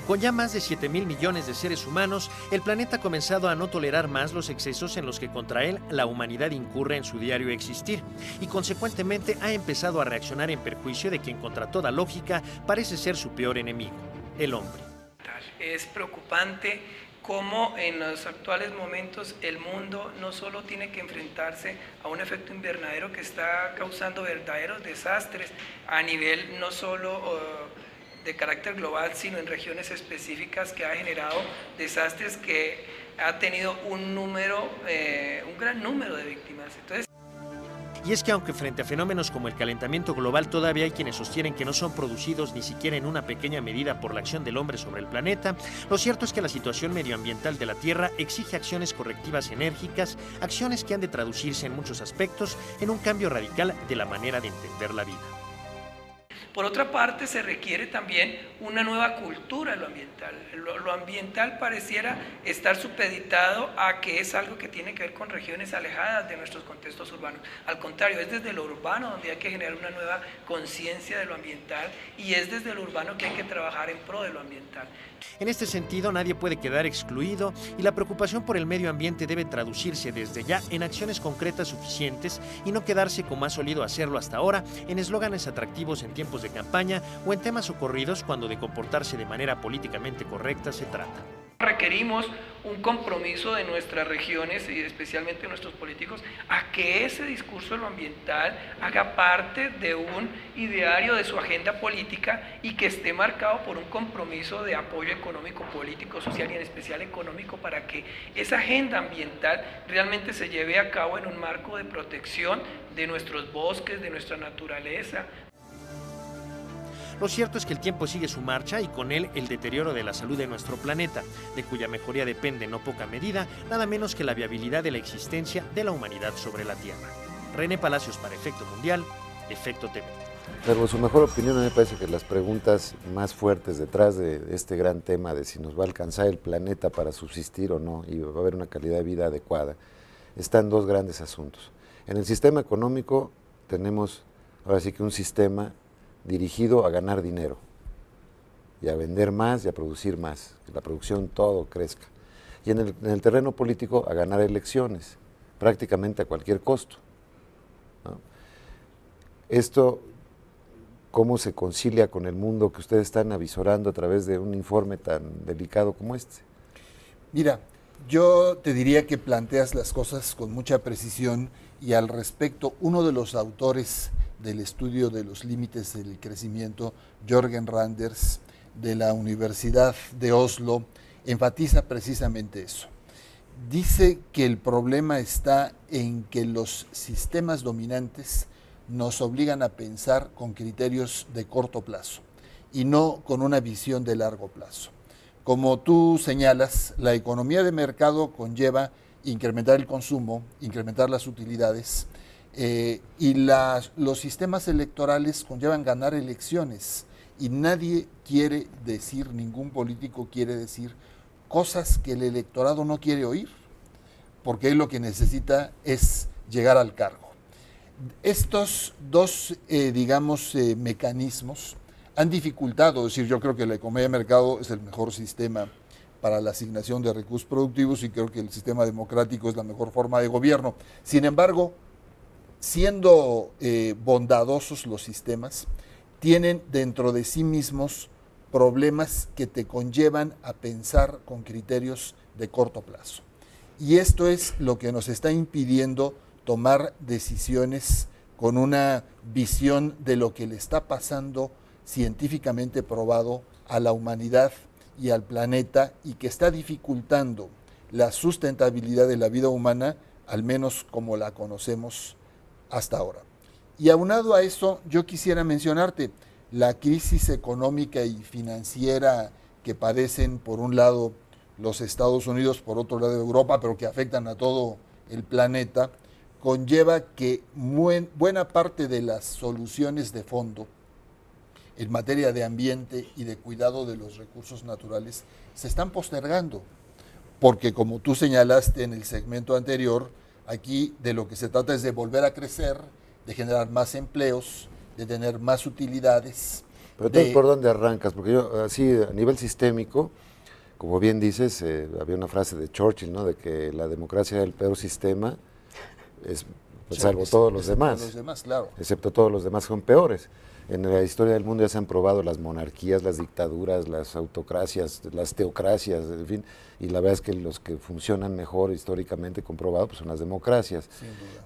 Con ya más de 7,000 millones de seres humanos, el planeta ha comenzado a no tolerar más los excesos en los que contra él la humanidad incurre en su diario existir y consecuentemente ha empezado a reaccionar en perjuicio de quien contra toda lógica parece ser su peor enemigo, el hombre. Es preocupante cómo en los actuales momentos el mundo no solo tiene que enfrentarse a un efecto invernadero que está causando verdaderos desastres a nivel no solo de carácter global, sino en regiones específicas, que ha generado desastres que ha tenido un gran número de víctimas. Y es que aunque frente a fenómenos como el calentamiento global todavía hay quienes sostienen que no son producidos ni siquiera en una pequeña medida por la acción del hombre sobre el planeta, lo cierto es que la situación medioambiental de la Tierra exige acciones correctivas enérgicas, acciones que han de traducirse en muchos aspectos en un cambio radical de la manera de entender la vida. Por otra parte, se requiere también una nueva cultura en lo ambiental. Lo ambiental pareciera estar supeditado a que es algo que tiene que ver con regiones alejadas de nuestros contextos urbanos. Al contrario, es desde lo urbano donde hay que generar una nueva conciencia de lo ambiental y es desde lo urbano que hay que trabajar en pro de lo ambiental. En este sentido, nadie puede quedar excluido y la preocupación por el medio ambiente debe traducirse desde ya en acciones concretas suficientes y no quedarse, como ha solido hacerlo hasta ahora, en eslóganes atractivos en tiempos de campaña o en temas ocurridos cuando de comportarse de manera políticamente correcta se trata. Requerimos un compromiso de nuestras regiones y especialmente de nuestros políticos a que ese discurso de lo ambiental haga parte de un ideario de su agenda política y que esté marcado por un compromiso de apoyo económico, político, social y en especial económico para que esa agenda ambiental realmente se lleve a cabo en un marco de protección de nuestros bosques, de nuestra naturaleza. Lo cierto es que el tiempo sigue su marcha y con él el deterioro de la salud de nuestro planeta, de cuya mejoría depende en no poca medida nada menos que la viabilidad de la existencia de la humanidad sobre la Tierra. René Palacios para Efecto Mundial, Efecto TV. Pero su mejor opinión, a mí me parece que las preguntas más fuertes detrás de este gran tema de si nos va a alcanzar el planeta para subsistir o no y va a haber una calidad de vida adecuada, están dos grandes asuntos. En el sistema económico tenemos ahora sí que un sistema dirigido a ganar dinero y a vender más y a producir más, que la producción todo crezca. Y en el terreno político a ganar elecciones, prácticamente a cualquier costo, ¿no? Esto, ¿cómo se concilia con el mundo que ustedes están avisorando a través de un informe tan delicado como este? Mira, yo te diría que planteas las cosas con mucha precisión y al respecto, uno de los autores del estudio de los límites del crecimiento, Jørgen Randers, de la Universidad de Oslo, enfatiza precisamente eso. Dice que el problema está en que los sistemas dominantes nos obligan a pensar con criterios de corto plazo y no con una visión de largo plazo. Como tú señalas, la economía de mercado conlleva incrementar el consumo, incrementar las utilidades, y los sistemas electorales conllevan ganar elecciones y nadie quiere decir, ningún político quiere decir cosas que el electorado no quiere oír, porque él lo que necesita es llegar al cargo. Estos dos, mecanismos han dificultado, es decir, yo creo que la economía de mercado es el mejor sistema para la asignación de recursos productivos y creo que el sistema democrático es la mejor forma de gobierno. Sin embargo, siendo bondadosos los sistemas, tienen dentro de sí mismos problemas que te conllevan a pensar con criterios de corto plazo. Y esto es lo que nos está impidiendo tomar decisiones con una visión de lo que le está pasando científicamente probado a la humanidad y al planeta y que está dificultando la sustentabilidad de la vida humana, al menos como la conocemos hasta ahora. Y aunado a eso, yo quisiera mencionarte la crisis económica y financiera que padecen por un lado los Estados Unidos, por otro lado Europa, pero que afectan a todo el planeta, conlleva que buena parte de las soluciones de fondo en materia de ambiente y de cuidado de los recursos naturales se están postergando, porque como tú señalaste en el segmento anterior, aquí de lo que se trata es de volver a crecer, de generar más empleos, de tener más utilidades Pero entonces, ¿por dónde arrancas? Porque yo, así, a nivel sistémico, como bien dices, había una frase de Churchill, ¿no? De que la democracia es el peor sistema, pues, salvo todos los demás. Los demás, claro. Excepto todos los demás son peores. En la historia del mundo ya se han probado las monarquías, las dictaduras, las autocracias, las teocracias, en fin, y la verdad es que los que funcionan mejor históricamente comprobado pues son las democracias.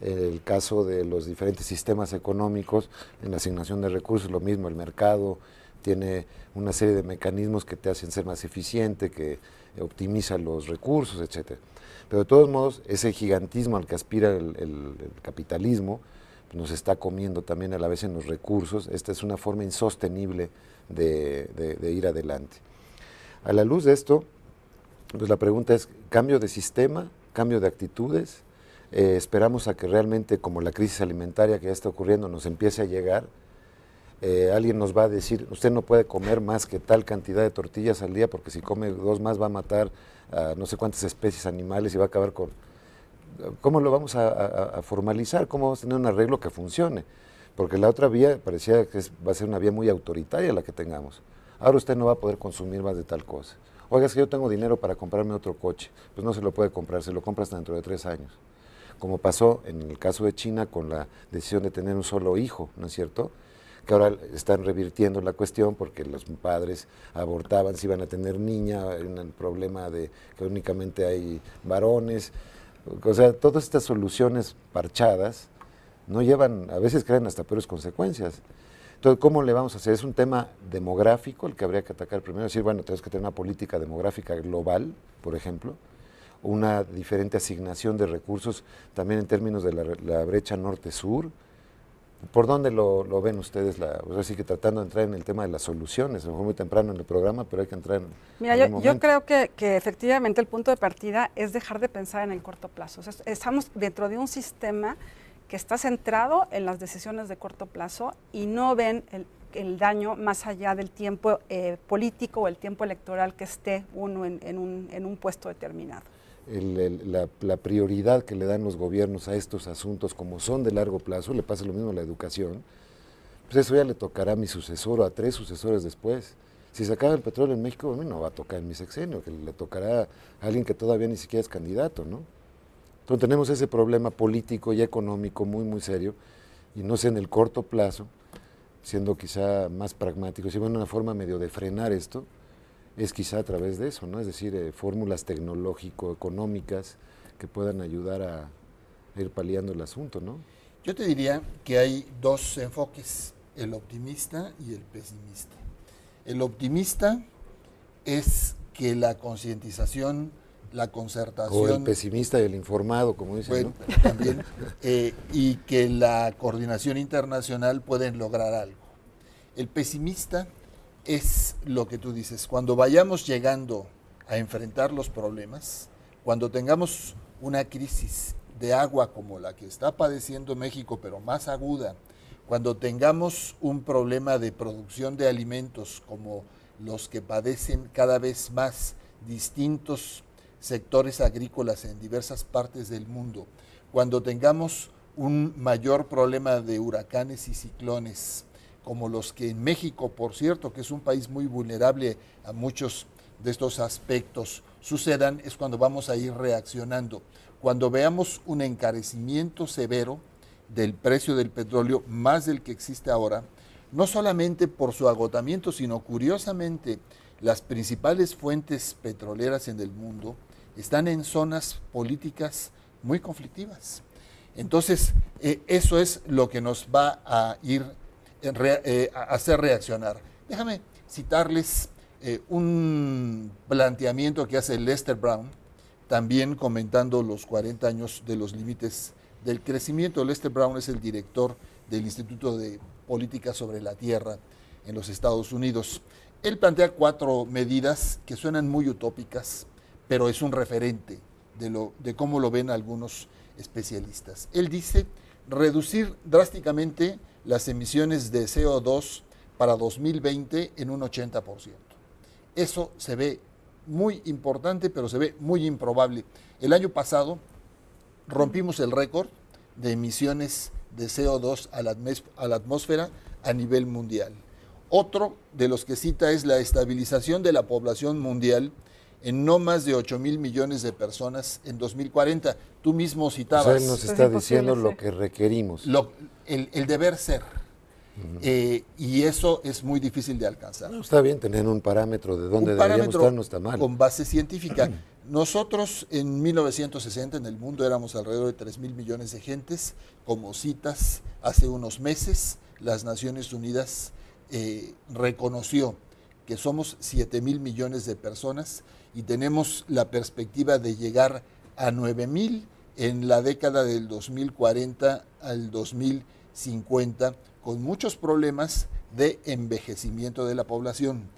El caso de los diferentes sistemas económicos, en la asignación de recursos, lo mismo, el mercado tiene una serie de mecanismos que te hacen ser más eficiente, que optimiza los recursos, etcétera. Pero de todos modos, ese gigantismo al que aspira el capitalismo, nos está comiendo también a la vez en los recursos. Esta es una forma insostenible de ir adelante. A la luz de esto, pues la pregunta es, ¿cambio de sistema, cambio de actitudes? Esperamos a que realmente, como la crisis alimentaria que ya está ocurriendo, nos empiece a llegar. Alguien nos va a decir, usted no puede comer más que tal cantidad de tortillas al día, porque si come 2 más va a matar a no sé cuántas especies animales y va a acabar con... ¿Cómo lo vamos a formalizar? ¿Cómo vamos a tener un arreglo que funcione? Porque la otra vía parecía que va a ser una vía muy autoritaria la que tengamos. Ahora usted no va a poder consumir más de tal cosa. Oiga, es que yo tengo dinero para comprarme otro coche. Pues no se lo puede comprar, se lo compra hasta dentro de 3 años. Como pasó en el caso de China con la decisión de tener un solo hijo, ¿no es cierto? Que ahora están revirtiendo la cuestión porque los padres abortaban si iban a tener niña, hay un problema de que únicamente hay varones. O sea, todas estas soluciones parchadas no llevan, a veces crean hasta peores consecuencias. Entonces, ¿cómo le vamos a hacer? Es un tema demográfico el que habría que atacar primero, decir, bueno, tenemos que tener una política demográfica global, por ejemplo, una diferente asignación de recursos también en términos de la brecha norte-sur. ¿Por dónde lo ven ustedes? Así que tratando de entrar en el tema de las soluciones, a lo mejor muy temprano en el programa, pero hay que entrar en Mira, yo creo que efectivamente el punto de partida es dejar de pensar en el corto plazo. O sea, estamos dentro de un sistema que está centrado en las decisiones de corto plazo y no ven el daño más allá del tiempo político o el tiempo electoral que esté uno en un puesto determinado. La prioridad que le dan los gobiernos a estos asuntos, como son de largo plazo, le pasa lo mismo a la educación, pues eso ya le tocará a mi sucesor o a 3 sucesores después. Si se acaba el petróleo en México, a mí no va a tocar en mi sexenio, que le tocará a alguien que todavía ni siquiera es candidato, ¿no? Entonces tenemos ese problema político y económico muy, muy serio, y no sé, en el corto plazo, siendo quizá más pragmático, si bueno, una forma medio de frenar esto, es quizá a través de eso, ¿no? Es decir, fórmulas tecnológico-económicas que puedan ayudar a ir paliando el asunto, ¿no? Yo te diría que hay 2 enfoques, el optimista y el pesimista. El optimista es que la concientización, la concertación... O el pesimista y el informado, como dicen, bueno, ¿no? también, y que la coordinación internacional pueden lograr algo. El pesimista es lo que tú dices, cuando vayamos llegando a enfrentar los problemas, cuando tengamos una crisis de agua como la que está padeciendo México, pero más aguda, cuando tengamos un problema de producción de alimentos como los que padecen cada vez más distintos sectores agrícolas en diversas partes del mundo, cuando tengamos un mayor problema de huracanes y ciclones, como los que en México, por cierto, que es un país muy vulnerable a muchos de estos aspectos, sucedan, es cuando vamos a ir reaccionando. Cuando veamos un encarecimiento severo del precio del petróleo, más del que existe ahora, no solamente por su agotamiento, sino curiosamente, las principales fuentes petroleras en el mundo están en zonas políticas muy conflictivas. Entonces, eso es lo que nos va a ir hacer reaccionar. Déjame citarles un planteamiento que hace Lester Brown, también comentando los 40 años de los límites del crecimiento. Lester Brown es el director del Instituto de Política sobre la Tierra en los Estados Unidos. Él plantea 4 medidas que suenan muy utópicas, pero es un referente de cómo lo ven algunos especialistas. Él dice reducir drásticamente las emisiones de CO2 para 2020 en un 80%. Eso se ve muy importante, pero se ve muy improbable. El año pasado rompimos el récord de emisiones de CO2 a la atmósfera a nivel mundial. Otro de los que cita es la estabilización de la población mundial en no más de 8,000 millones de personas en 2040. Tú mismo citabas. O sea, él nos está diciendo lo que requerimos. El deber ser. Y eso es muy difícil de alcanzar. No, está bien tener un parámetro de dónde deberíamos estar, no está mal. Con base científica. Nosotros en 1960 en el mundo éramos alrededor de 3,000 millones de gentes. Como citas, hace unos meses las Naciones Unidas reconoció que somos 7,000 millones de personas y tenemos la perspectiva de llegar a 9,000 en la década del 2040 al 2050, con muchos problemas de envejecimiento de la población.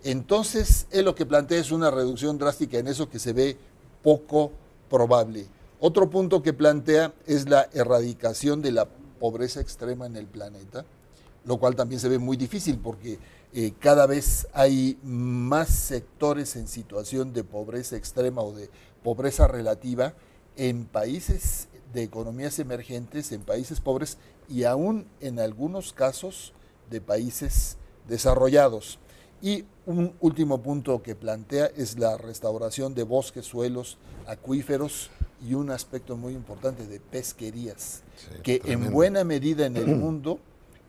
Entonces, él lo que plantea es una reducción drástica en eso que se ve poco probable. Otro punto que plantea es la erradicación de la pobreza extrema en el planeta, lo cual también se ve muy difícil porque cada vez hay más sectores en situación de pobreza extrema o de pobreza relativa en países de economías emergentes, en países pobres y aún en algunos casos de países desarrollados. Y un último punto que plantea es la restauración de bosques, suelos, acuíferos y un aspecto muy importante de pesquerías, que tremendo. En buena medida en el mundo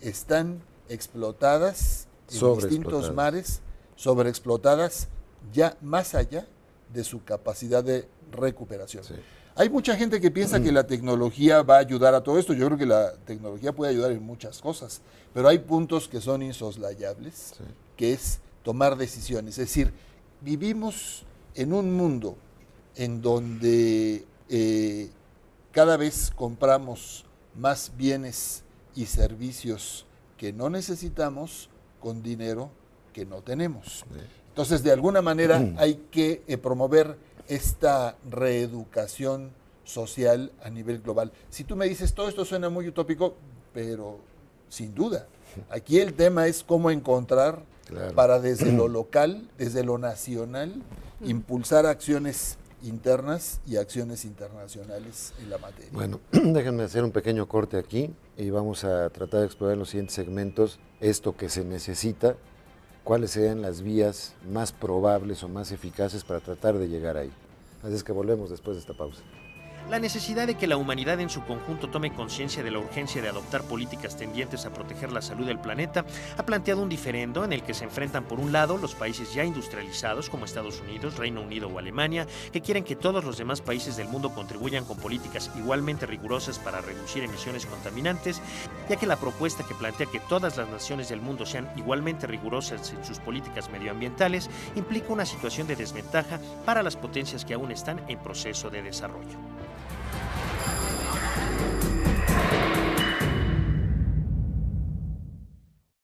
están explotadas en distintos mares, sobreexplotadas ya más allá de su capacidad de recuperación. Sí. Hay mucha gente que piensa que la tecnología va a ayudar a todo esto. Yo creo que la tecnología puede ayudar en muchas cosas, pero hay puntos que son insoslayables, sí, que es tomar decisiones. Es decir, vivimos en un mundo en donde cada vez compramos más bienes y servicios que no necesitamos con dinero que no tenemos. Entonces, de alguna manera hay que promover esta reeducación social a nivel global. Si tú me dices, todo esto suena muy utópico, pero sin duda, aquí el tema es cómo encontrar para desde lo local, desde lo nacional, impulsar acciones internas y acciones internacionales en la materia. Bueno, déjenme hacer un pequeño corte aquí y vamos a tratar de explorar en los siguientes segmentos esto que se necesita, cuáles serían las vías más probables o más eficaces para tratar de llegar ahí. Así es que volvemos después de esta pausa. La necesidad de que la humanidad en su conjunto tome conciencia de la urgencia de adoptar políticas tendientes a proteger la salud del planeta ha planteado un diferendo en el que se enfrentan por un lado los países ya industrializados como Estados Unidos, Reino Unido o Alemania, que quieren que todos los demás países del mundo contribuyan con políticas igualmente rigurosas para reducir emisiones contaminantes, ya que la propuesta que plantea que todas las naciones del mundo sean igualmente rigurosas en sus políticas medioambientales implica una situación de desventaja para las potencias que aún están en proceso de desarrollo.